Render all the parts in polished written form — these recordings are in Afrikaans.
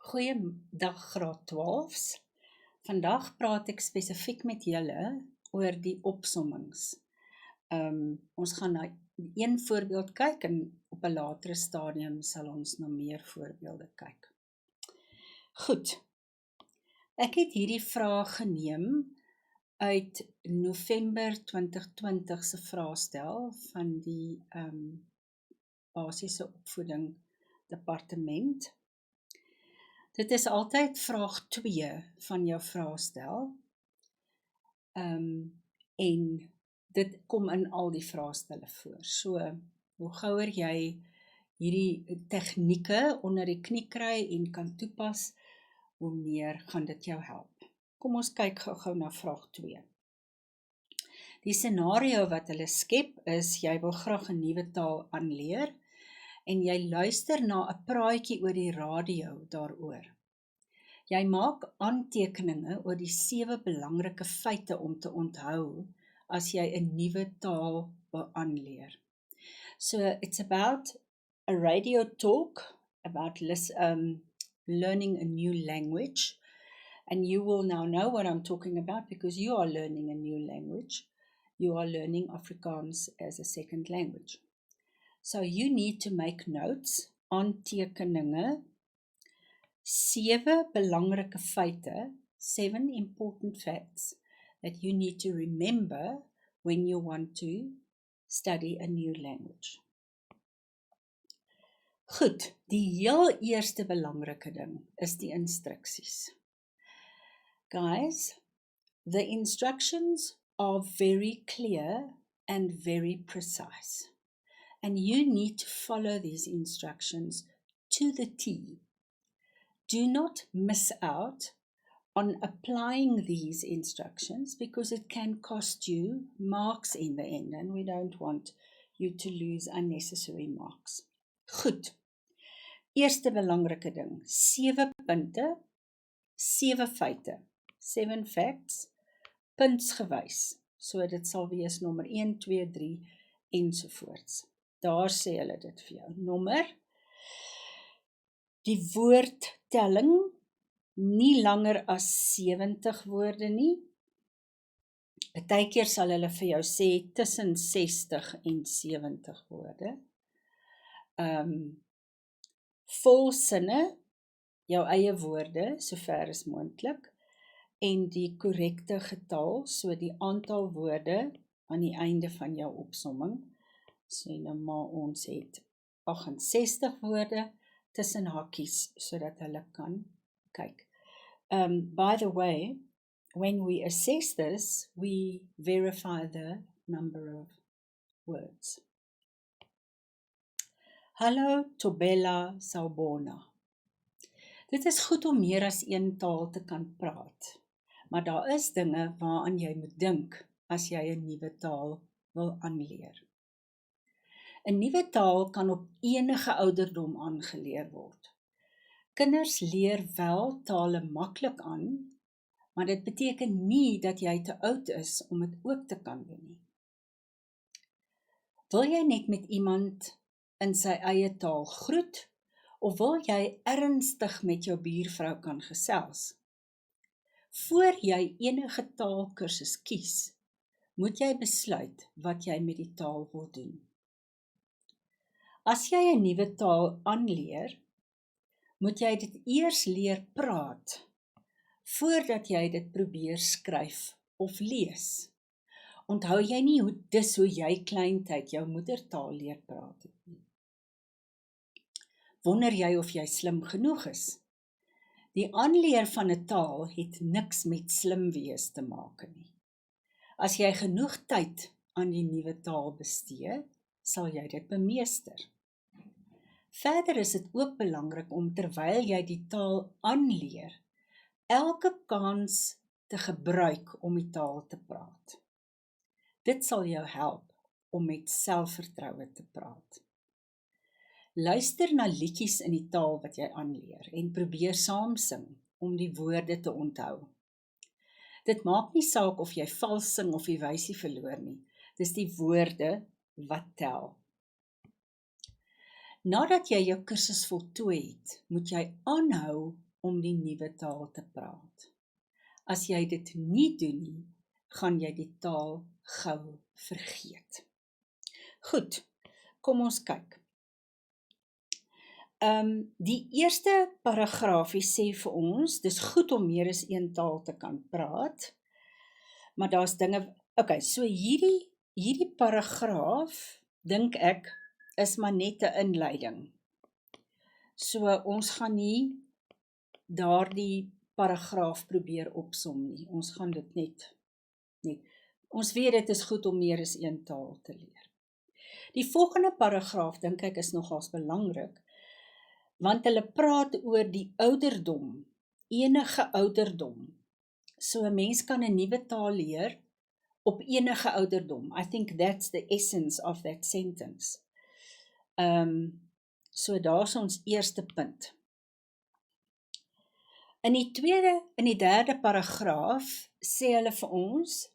Goeiedag graad 12's. Vandag praat ek spesifiek met julle oor die opsommings. Ons gaan na een voorbeeld kyk en op 'n latere stadium sal ons na meer voorbeelde kyk. Goed, ek het hierdie vraag geneem uit November 2020 se vraestel van die basiese opvoeding departement. Dit is altyd vraag 2 van jou vraestel, en dit kom in al die vraestelle voor. So, hoe gouer jy hierdie tegnieke onder die knie kry en kan toepas, hoe meer gaan dit jou help. Kom ons kyk gou na vraag 2. Die scenario wat hulle skep is, jy wil graag 'n nuwe taal aanleer, en jy luister na 'n praatjie oor die radio daaroor. Jy maak aantekeninge oor die 7 belangrike feite om te onthou as jy 'n nuwe taal wil aanleer. So it's about a radio talk about learning a new language, and you will now know what I'm talking about because you are learning a new language. You are learning Afrikaans as a second language. So you need to make notes, aantekeninge, 7 belangrike feite, 7 important facts that you need to remember when you want to study a new language. Goed, die heel eerste belangrike ding is die instruksies. Guys, the instructions are very clear and very precise. And you need to follow these instructions to the T. Do not miss out on applying these instructions because it can cost you marks in the end, and we don't want you to lose unnecessary marks. Goed. Eerste belangrike ding, 7 punte, 7 feite, 7 facts, puntsgewys. So dit sal wees nommer 1, 2, 3 ensovoorts. Daar sê hulle dit vir jou. Nommer, die woordtelling, nie langer as 70 woorde nie. Partykeer sal hulle vir jou sê tussen 60 en 70 woorde. Volsinne, jou eie woorde, sover as moontlik, en die korrekte getal, so die aantal woorde aan die einde van jou opsomming. Sê nou maar ons het 68 woorde tussen hakies, sodat hulle kan kyk. By the way, when we assess this, we verify the number of words. Hallo Tobela Sawubona. Dit is goed om meer as een taal te kan praat, maar daar is dinge waaraan jy moet dink as jy 'n nuwe taal wil aanleer. 'n Nuwe taal kan op enige ouderdom aangeleer word. Kinders leer wel tale maklik aan, maar dit beteken nie dat jy te oud is om dit ook te kan doen nie. Wil jy net met iemand in sy eie taal groet, of wil jy ernstig met jou buurvrou kan gesels? Voor jy enige taalkursus kies, moet jy besluit wat jy met die taal wil doen. As jy 'n nuwe taal aanleer, moet jy dit eers leer praat, voordat jy dit probeer skryf of lees. Onthou jy nie hoe jy kleintyd jou moedertaal leer praat het nie? Wonder jy of jy slim genoeg is? Die aanleer van 'n taal het niks met slim wees te maak nie. As jy genoeg tyd aan die nuwe taal bestee, sal jy dit bemeester. Verder is dit ook belangrik om terwyl jy die taal aanleer, elke kans te gebruik om die taal te praat. Dit sal jou help om met selfvertroue te praat. Luister na liedjies in die taal wat jy aanleer en probeer saam sing om die woorde te onthou. Dit maak nie saak of jy vals sing of die wysie verloor nie, dis die woorde wat tel. Nadat jy jou kursus voltooi het, moet jy aanhou om die nuwe taal te praat. As jy dit nie doen nie, gaan jy die taal gou vergeet. Goed, kom ons kyk. Die eerste paragraafie sê vir ons, dis goed om meer as een taal te kan praat, maar daar's dinge, okay, so hierdie paragraaf, dink ek, is maar net 'n inleiding. So ons gaan nie daardie paragraaf probeer opsom nie, ons gaan dit net. Ons weet dit is goed om meer as een taal te leer. Die volgende paragraaf, dink ek, is nogals belangrik, want hulle praat oor die ouderdom, enige ouderdom. So 'n mens kan 'n nuwe taal leer op enige ouderdom. I think that's the essence of that sentence. So daar's ons eerste punt. In die derde paragraaf sê hulle vir ons,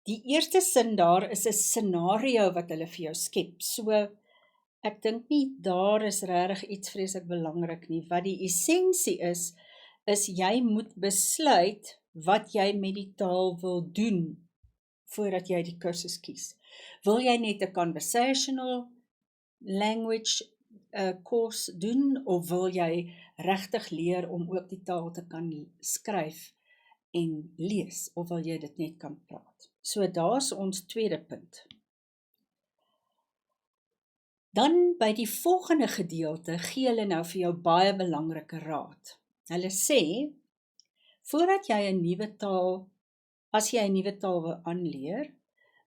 die eerste sin daar is 'n scenario wat hulle vir jou skep. So ek dink nie daar is regtig iets vreeslik belangrik nie. Wat die essensie is jy moet besluit wat jy met die taal wil doen voordat jy die kursus kies. Wil jy net 'n conversational language course doen, of wil jy regtig leer om ook die taal te kan skryf en lees, of wil jy dit net kan praat? So daar's ons tweede punt. Dan by die volgende gedeelte gee hulle nou vir jou baie belangrike raad. Hulle sê, voordat jy 'n nuwe taal, as jy 'n nuwe taal wil aanleer,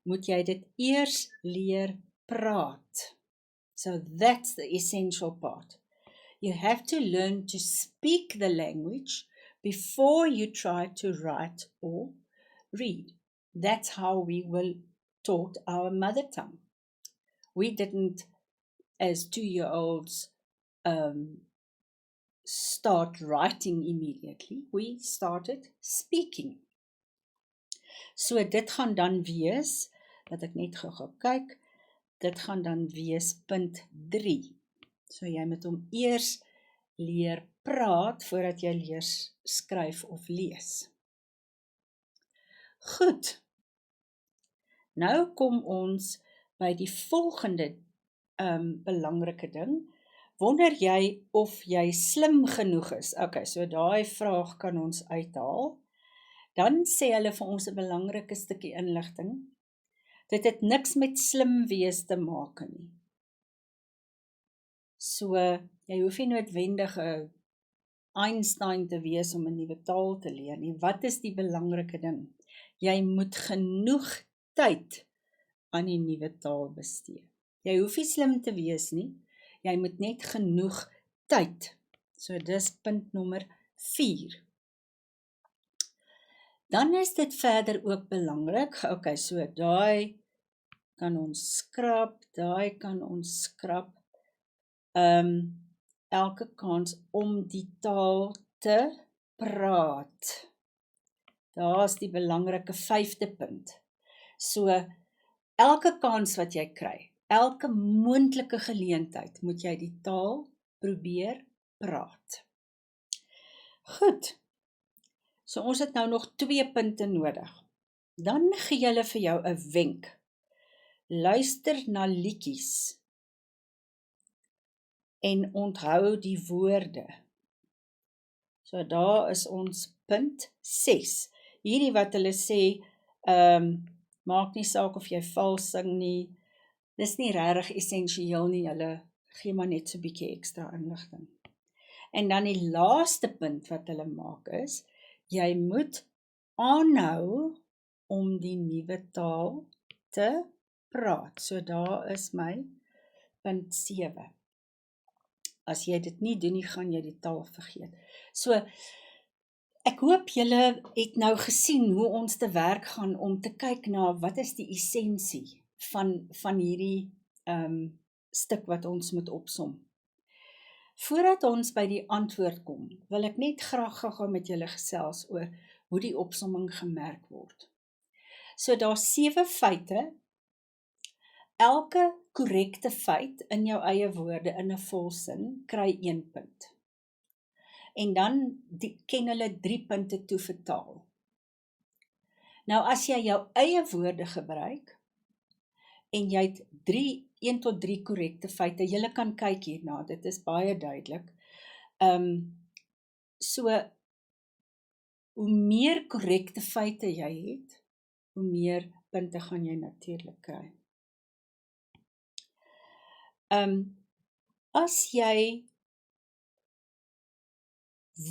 moet jy dit eers leer praat. So that's the essential part. You have to learn to speak the language before you try to write or read. That's how we were taught our mother tongue. We didn't, as 2-year-olds, start writing immediately. We started speaking. So dit gaan dan wees, dat ek net gou kyk, dit gaan dan wees punt 3. So jy moet hom eers leer praat voordat jy leer skryf of lees. Goed. Nou kom ons by die volgende belangrike ding. Wonder jy of jy slim genoeg is? Okay, so daai vraag kan ons uithaal. Dan sê hulle vir ons 'n belangrike stukkie inligting. Dit het niks met slim wees te maak nie. So, jy hoef nie noodwendig 'n Einstein te wees om 'n nuwe taal te leer nie. Wat is die belangrike ding? Jy moet genoeg tyd aan die nuwe taal bestee. Jy hoef nie slim te wees nie. Jy moet net genoeg tyd. So dis punt nommer 4. Dan is dit verder ook belangrik. Okay, so daai kan ons skrap, daai kan ons skrap. Elke kans om die taal te praat. Daar's die belangrike 5de punt. So elke kans wat jy kry, elke moontlike geleentheid, moet jy die taal probeer praat. Goed. So ons het nou nog 2 punte nodig. Dan gee hulle vir jou 'n wenk. Luister na liedjies en onthou die woorde. So daar is ons punt 6. Hierdie wat hulle sê, maak nie saak of jy vals sing nie, dis nie regtig essensieel nie, hulle gee maar net so 'n bietjie ekstra inligting. En dan die laaste punt wat hulle maak is, jy moet aanhou om die nuwe taal te praat. So daar is my punt 7. As jy dit nie doen nie, gaan jy die taal vergeet. So, ek hoop julle het nou gesien hoe ons te werk gaan om te kyk na wat is die essensie van hierdie stuk wat ons moet opsom. Voordat ons by die antwoord kom, wil ek net graag gou met julle gesels oor hoe die opsomming gemerk word. So daar's 7 feite. Elke korrekte feit in jou eie woorde in 'n volsin kry 1 punt. en dan ken hulle 3 punte toe vir taal. Nou as jy jou eie woorde gebruik, en jy het 1 tot 3 korrekte feite, julle kan kyk hierna, dit is baie duidelik. So, hoe meer korrekte feite jy het, hoe meer punte gaan jy natuurlik kry. As jy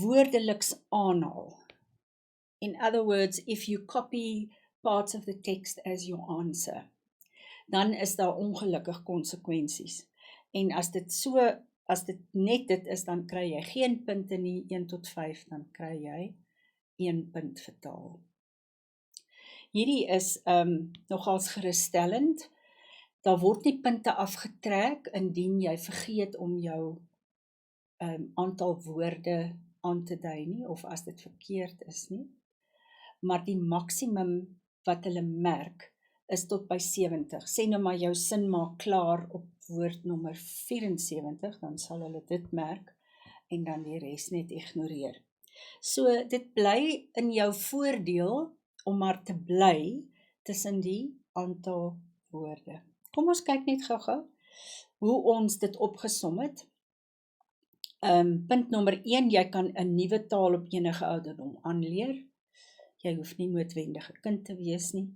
woordeliks aanhaal, in other words, if you copy parts of the text as your answer, dan is daar ongelukkig konsekwensies. En as dit net dit is, dan kry jy geen punte nie, 1 tot 5, dan kry jy 1 punt vir taal. Hierdie is nogals gerusstellend. Daar word nie punte afgetrek indien jy vergeet om jou aantal woorde aan te dui nie, of as dit verkeerd is nie. Maar die maksimum wat hulle merk, is tot by 70. Sê nou maar jou sin maak klaar op woord nommer 74, dan sal hulle dit merk, en dan die res net ignoreer. So, dit bly in jou voordeel, om maar te bly, tussen die aantal woorde. Kom ons kyk net gou-gou, hoe ons dit opgesom het. Punt nommer 1, jy kan 'n nuwe taal op enige ouderdom aanleer. Jy hoef nie noodwendig 'n kind te wees nie.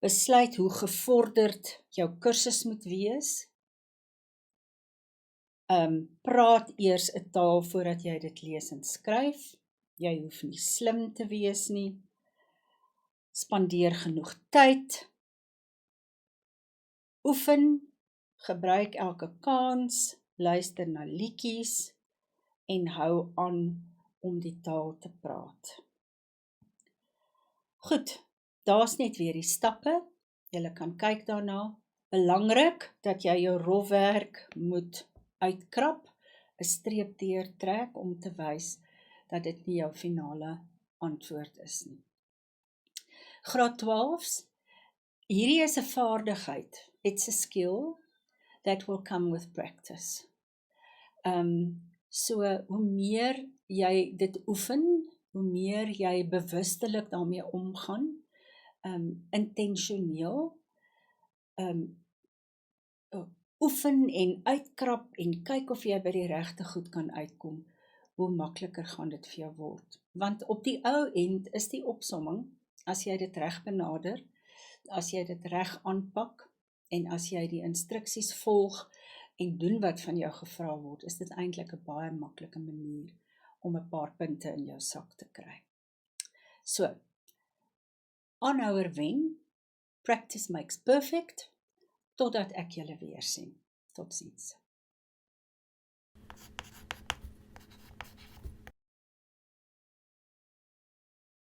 Besluit hoe gevorderd jou kursus moet wees. Praat eers 'n taal voordat jy dit lees en skryf. Jy hoef nie slim te wees nie. Spandeer genoeg tyd. Oefen, gebruik elke kans, luister na liedjies en hou aan om die taal te praat. Goed, daar's net weer die stappe. Julle kan kyk daarna. Belangrik dat jy jou rofwerk moet uitkrap, 'n streep deurtrek om te wys dat dit nie jou finale antwoord is nie. Graad 12's, hierdie is 'n vaardigheid. It's a skill that will come with practice. So, hoe meer jy dit oefen, hoe meer jy bewustelik daarmee omgaan, intentioneel, oefen en uitkrap en kyk of jy by die regte goed kan uitkom, hoe makliker gaan dit vir jou word. Want op die ou end is die opsomming, as jy dit reg benader, as jy dit reg aanpak, en as jy die instruksies volg en doen wat van jou gevra word, is dit eintlik 'n baie maklike manier om 'n paar punte in jou sak te kry. So, aanhouer wen, practice makes perfect, totdat ek julle weer sien. Totsiens.